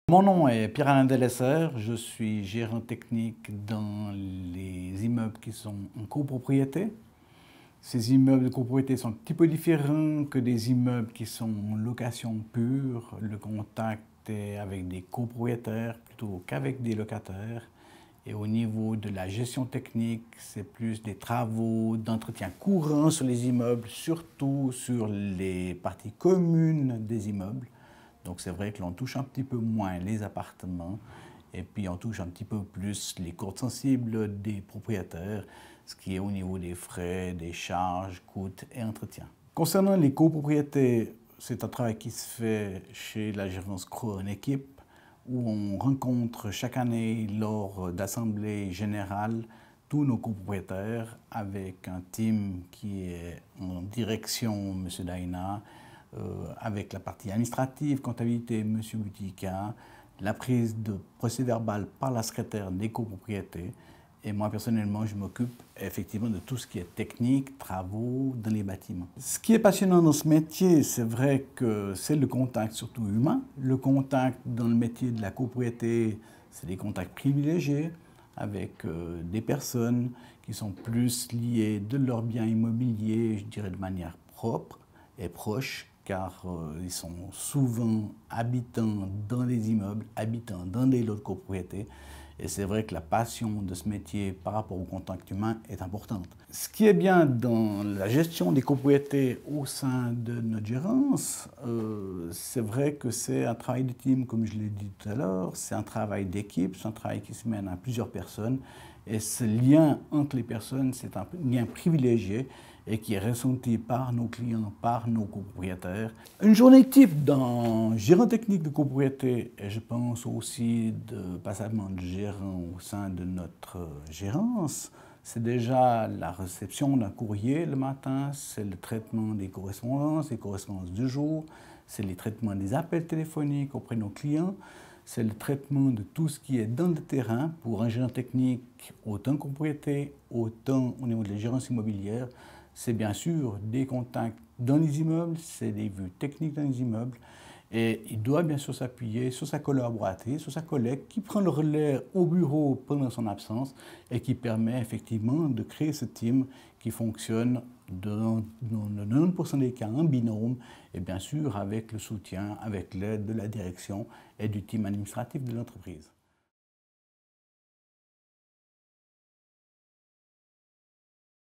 Mon nom est Pierre-Alain Delessert, je suis gérant technique dans les immeubles qui sont en copropriété. Ces immeubles de copropriété sont un petit peu différents que des immeubles qui sont en location pure. Le contact est avec des copropriétaires plutôt qu'avec des locataires. Et au niveau de la gestion technique, c'est plus des travaux d'entretien courant sur les immeubles, surtout sur les parties communes des immeubles. Donc c'est vrai que l'on touche un petit peu moins les appartements et puis on touche un petit peu plus les coûts sensibles des propriétaires, ce qui est au niveau des frais, des charges, coûts et entretien. Concernant les copropriétés, c'est un travail qui se fait chez la gérance CRO en équipe où on rencontre chaque année lors d'assemblées générales tous nos copropriétaires avec un team qui est en direction M. Daina, avec la partie administrative, comptabilité, M. Boutika, la prise de procès-verbal par la secrétaire des copropriétés. Et moi, personnellement, je m'occupe effectivement de tout ce qui est technique, travaux dans les bâtiments. Ce qui est passionnant dans ce métier, c'est vrai que c'est le contact surtout humain. Le contact dans le métier de la copropriété, c'est des contacts privilégiés avec des personnes qui sont plus liées de leurs biens immobiliers, je dirais de manière propre et proche, car ils sont souvent habitants dans les immeubles, habitants dans des lots de copropriété. Et c'est vrai que la passion de ce métier par rapport au contact humain est importante. Ce qui est bien dans la gestion des copropriétés au sein de notre gérance, c'est vrai que c'est un travail de team, comme je l'ai dit tout à l'heure, c'est un travail d'équipe, c'est un travail qui se mène à plusieurs personnes. Et ce lien entre les personnes, c'est un lien privilégié et qui est ressenti par nos clients, par nos copropriétaires. Une journée type dans gérant technique de copropriété, et je pense aussi de passablement de gérant au sein de notre gérance, c'est déjà la réception d'un courrier le matin, c'est le traitement des correspondances du jour, c'est les traitements des appels téléphoniques auprès de nos clients, c'est le traitement de tout ce qui est dans le terrain pour un gérant technique, autant copropriété, autant au niveau de la gérance immobilière. C'est bien sûr des contacts dans les immeubles, c'est des vues techniques dans les immeubles. Et il doit bien sûr s'appuyer sur sa collaboratrice, sur sa collègue qui prend le relais au bureau pendant son absence et qui permet effectivement de créer ce team qui fonctionne dans 90% des cas en binôme et bien sûr avec le soutien, avec l'aide de la direction et du team administratif de l'entreprise.